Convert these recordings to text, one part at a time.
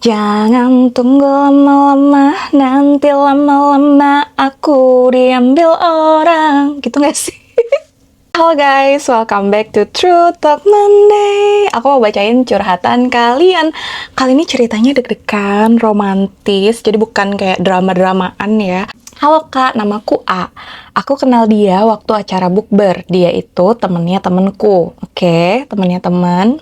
Jangan tunggu lama-lama, nanti lama-lama aku diambil orang. Gitu gak sih? Halo guys, welcome back to True Talk Monday. Aku mau bacain curhatan kalian. Kali ini ceritanya deg-degan, romantis, jadi bukan kayak drama-dramaan ya. Halo kak, namaku A. Aku kenal dia waktu acara bukber. Dia itu temennya temenku. Oke, temennya temen.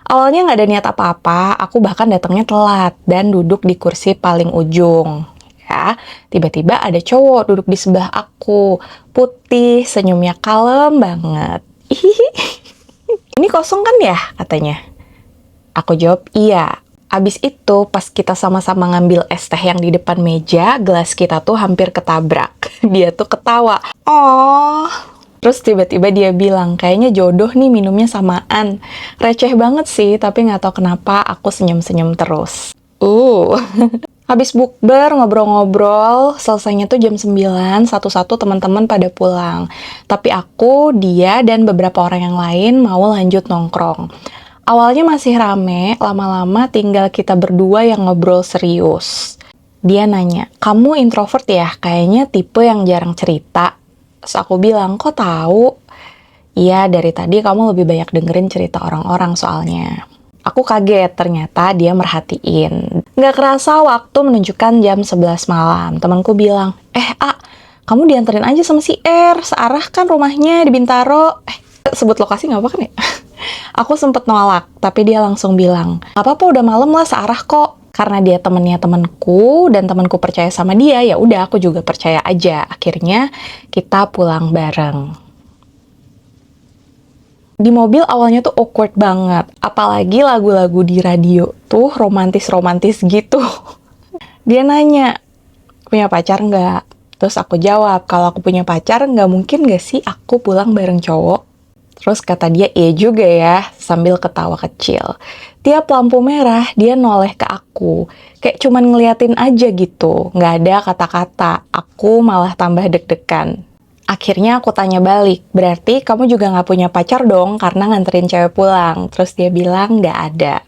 Awalnya nggak ada niat apa-apa, aku bahkan datangnya telat dan duduk di kursi paling ujung. Ya, tiba-tiba ada cowok duduk di sebelah aku, putih, senyumnya kalem banget. Ini kosong kan ya, katanya. Aku jawab, iya. Abis itu, pas kita sama-sama ngambil es teh yang di depan meja, gelas kita tuh hampir ketabrak. Dia tuh ketawa. Oh. Terus tiba-tiba dia bilang, kayaknya jodoh nih minumnya samaan. Receh banget sih, tapi nggak tahu kenapa aku senyum-senyum terus. Habis bukber, ngobrol-ngobrol, selesainya tuh jam 9, satu-satu teman-teman pada pulang. Tapi aku, dia, dan beberapa orang yang lain mau lanjut nongkrong. Awalnya masih rame, lama-lama tinggal kita berdua yang ngobrol serius. Dia nanya, kamu introvert ya? Kayaknya tipe yang jarang cerita. Terus aku bilang, kok tahu? Iya, dari tadi kamu lebih banyak dengerin cerita orang-orang soalnya. Aku kaget, ternyata dia merhatiin. Nggak kerasa waktu menunjukkan jam 11 malam. Temanku bilang, A, kamu dianterin aja sama si R, searah kan rumahnya di Bintaro. Sebut lokasi nggak apa kan ya? Aku sempet nolak, tapi dia langsung bilang, gak apa-apa udah malam lah, searah kok. Karena dia temennya temenku, dan temenku percaya sama dia, ya udah aku juga percaya aja. Akhirnya kita pulang bareng. Di mobil awalnya tuh awkward banget, apalagi lagu-lagu di radio tuh romantis-romantis gitu. Dia nanya, punya pacar nggak? Terus aku jawab, kalau aku punya pacar nggak mungkin nggak sih aku pulang bareng cowok? Terus kata dia, iya juga ya, sambil ketawa kecil. Tiap lampu merah, dia noleh ke aku. Kayak cuman ngeliatin aja gitu, nggak ada kata-kata. Aku malah tambah deg-degan. Akhirnya aku tanya balik, berarti kamu juga nggak punya pacar dong karena nganterin cewek pulang. Terus dia bilang, nggak ada.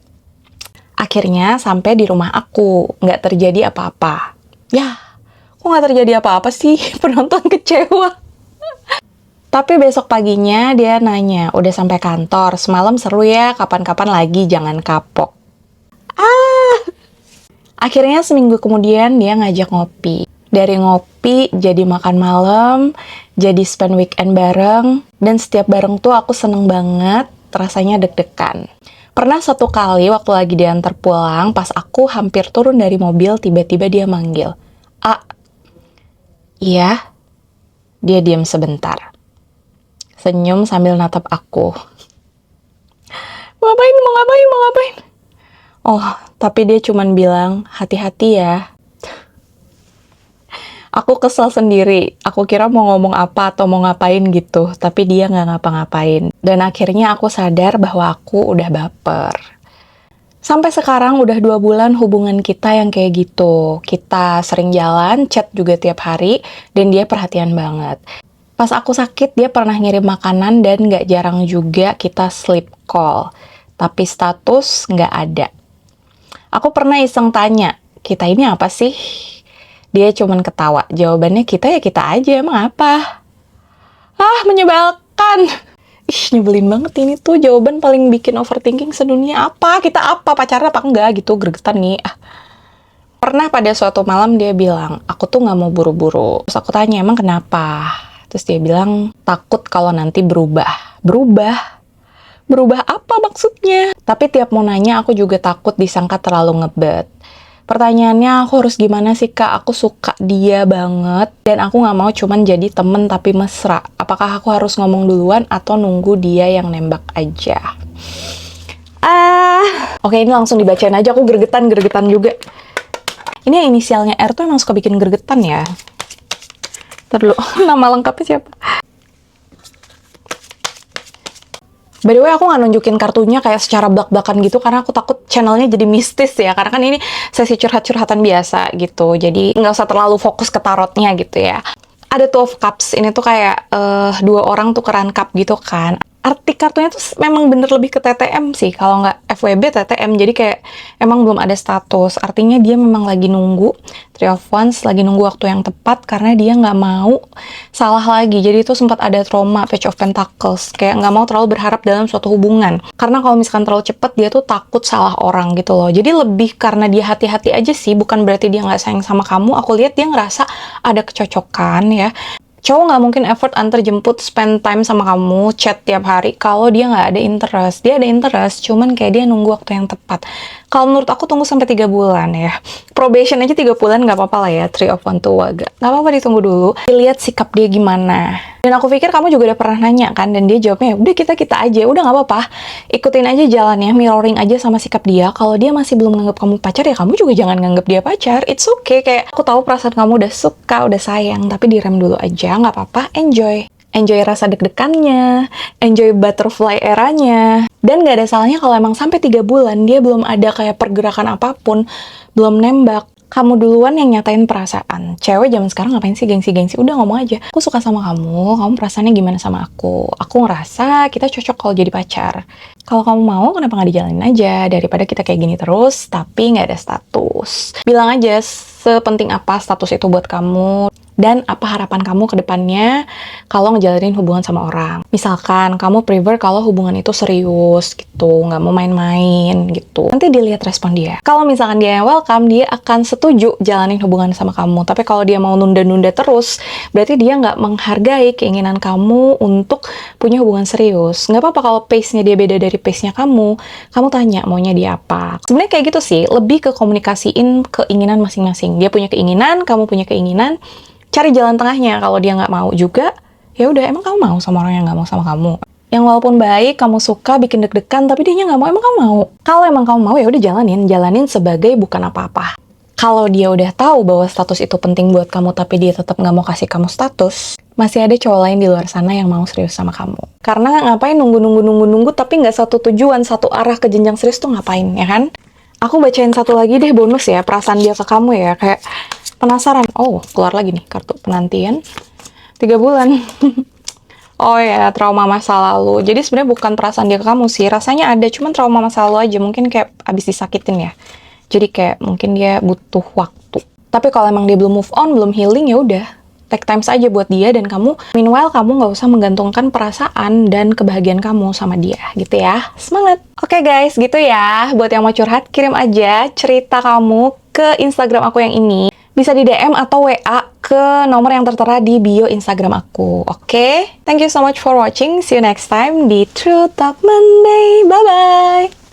Akhirnya sampai di rumah aku, nggak terjadi apa-apa. Yah, kok nggak terjadi apa-apa sih? Penonton kecewa. Tapi besok paginya dia nanya, udah sampai kantor, semalam seru ya, kapan-kapan lagi, jangan kapok. Akhirnya seminggu kemudian dia ngajak ngopi. Dari ngopi, jadi makan malam, jadi spend weekend bareng, dan setiap bareng tuh aku seneng banget, rasanya deg-degan. Pernah satu kali waktu lagi diantar pulang, pas aku hampir turun dari mobil, tiba-tiba dia manggil, A. Iya? Dia diam sebentar. Senyum sambil natap aku. Mau ngapain? Oh, tapi dia cuman bilang, hati-hati ya. Aku kesel sendiri. Aku kira mau ngomong apa atau mau ngapain gitu, tapi dia nggak ngapa-ngapain. Dan akhirnya aku sadar bahwa aku udah baper. Sampai sekarang udah 2 bulan hubungan kita yang kayak gitu. Kita sering jalan, chat juga tiap hari, dan dia perhatian banget. Pas aku sakit, dia pernah ngirim makanan dan nggak jarang juga kita sleep call. Tapi status nggak ada. Aku pernah iseng tanya, kita ini apa sih? Dia cuman ketawa. Jawabannya kita ya kita aja, emang apa? Menyebalkan. Nyebelin banget ini tuh. Jawaban paling bikin overthinking sedunia apa? Kita apa? Pacaran apa enggak? Gitu, gregetan nih. Pernah pada suatu malam dia bilang, aku tuh nggak mau buru-buru. Terus aku tanya, emang kenapa? Terus dia bilang, takut kalau nanti berubah. Berubah apa maksudnya? Tapi tiap mau nanya, aku juga takut disangka terlalu ngebet. Pertanyaannya, aku harus gimana sih kak? Aku suka dia banget, dan aku nggak mau cuman jadi temen tapi mesra. Apakah aku harus ngomong duluan atau nunggu dia yang nembak aja? Oke, ini langsung dibacain aja, aku gregetan juga. Ini yang inisialnya R tuh emang suka bikin gregetan ya. Ntar dulu, nama lengkapnya siapa? By the way, aku nggak nunjukin kartunya kayak secara blak-blakan gitu, karena aku takut channelnya jadi mistis ya. Karena kan ini sesi curhat-curhatan biasa gitu, jadi nggak usah terlalu fokus ke tarotnya gitu ya. Ada 12 cups, ini tuh kayak 2 orang tukeran cup gitu kan. arti kartunya tuh memang bener lebih ke TTM sih, kalau nggak FWB TTM. Jadi kayak emang belum ada status, artinya dia memang lagi nunggu Three of Wands, lagi nunggu waktu yang tepat karena dia nggak mau salah lagi. Jadi itu sempat ada trauma Page of Pentacles, kayak nggak mau terlalu berharap dalam suatu hubungan, karena kalau misalkan terlalu cepet dia tuh takut salah orang gitu loh. Jadi lebih karena dia hati-hati aja sih, bukan berarti dia nggak sayang sama kamu. Aku lihat dia ngerasa ada kecocokan ya. Cowok nggak mungkin effort antar jemput, spend time sama kamu, chat tiap hari kalau dia nggak ada interest. Dia ada interest, cuman kayak dia nunggu waktu yang tepat. Kalau menurut aku tunggu sampai 3 bulan ya. Probation aja 3 bulan nggak apa-apa lah ya. Three of Wands tuh agak nggak apa-apa, ditunggu dulu. Dilihat sikap dia gimana. Dan aku pikir kamu juga udah pernah nanya kan, dan dia jawabnya udah kita aja, udah nggak apa-apa. Ikutin aja jalannya, mirroring aja sama sikap dia. Kalau dia masih belum menganggap kamu pacar, ya kamu juga jangan nganggap dia pacar. It's okay, kayak aku tahu perasaan kamu udah suka, udah sayang, tapi direm dulu aja, nggak apa-apa. Enjoy rasa deg-degannya, enjoy butterfly eranya. Dan gak ada salahnya kalau emang sampai 3 bulan dia belum ada kayak pergerakan apapun, belum nembak, kamu duluan yang nyatain perasaan. Cewek zaman sekarang ngapain sih gengsi-gengsi? Udah ngomong aja, aku suka sama kamu perasaannya gimana sama aku? Aku ngerasa kita cocok kalau jadi pacar. Kalau kamu mau, kenapa nggak dijalanin aja? Daripada kita kayak gini terus, tapi nggak ada status. Bilang aja sepenting apa status itu buat kamu, dan apa harapan kamu ke depannya kalau ngejalanin hubungan sama orang. Misalkan kamu prefer kalau hubungan itu serius gitu, nggak mau main-main gitu. Nanti dilihat respon dia. Kalau misalkan dia yang welcome, dia akan setuju jalanin hubungan sama kamu. Tapi kalau dia mau nunda-nunda terus, berarti dia nggak menghargai keinginan kamu untuk punya hubungan serius. Nggak apa-apa kalau pace-nya dia beda dari pace-nya kamu. Kamu tanya maunya dia apa. Sebenarnya kayak gitu sih, lebih ke komunikasiin keinginan masing-masing. Dia punya keinginan, kamu punya keinginan. Cari jalan tengahnya. Kalau dia nggak mau juga, ya udah, emang kamu mau sama orang yang nggak mau sama kamu? Yang walaupun baik, kamu suka, bikin deg-degan, tapi dianya nggak mau, emang kamu mau? Kalau emang kamu mau, ya udah jalanin sebagai bukan apa-apa. Kalau dia udah tahu bahwa status itu penting buat kamu, tapi dia tetap nggak mau kasih kamu status, masih ada cowok lain di luar sana yang mau serius sama kamu. Karena ngapain nunggu, tapi nggak satu tujuan, satu arah ke jenjang serius tuh ngapain, ya kan? Aku bacain satu lagi deh bonus ya, perasaan dia ke kamu ya, kayak penasaran. Oh, keluar lagi nih kartu penantian 3 bulan. Oh ya, trauma masa lalu. Jadi sebenarnya bukan perasaan dia ke kamu sih, rasanya ada, cuman trauma masa lalu aja. Mungkin kayak abis disakitin ya. Jadi kayak mungkin dia butuh waktu. Tapi kalau emang dia belum move on, belum healing, ya udah, take time aja buat dia, dan kamu meanwhile kamu nggak usah menggantungkan perasaan dan kebahagiaan kamu sama dia gitu ya. Semangat. Oke guys, gitu ya. Buat yang mau curhat, kirim aja cerita kamu ke Instagram aku yang ini. Bisa di DM atau WA ke nomor yang tertera di bio Instagram aku. Oke? Thank you so much for watching. See you next time di True Talk Monday. Bye-bye!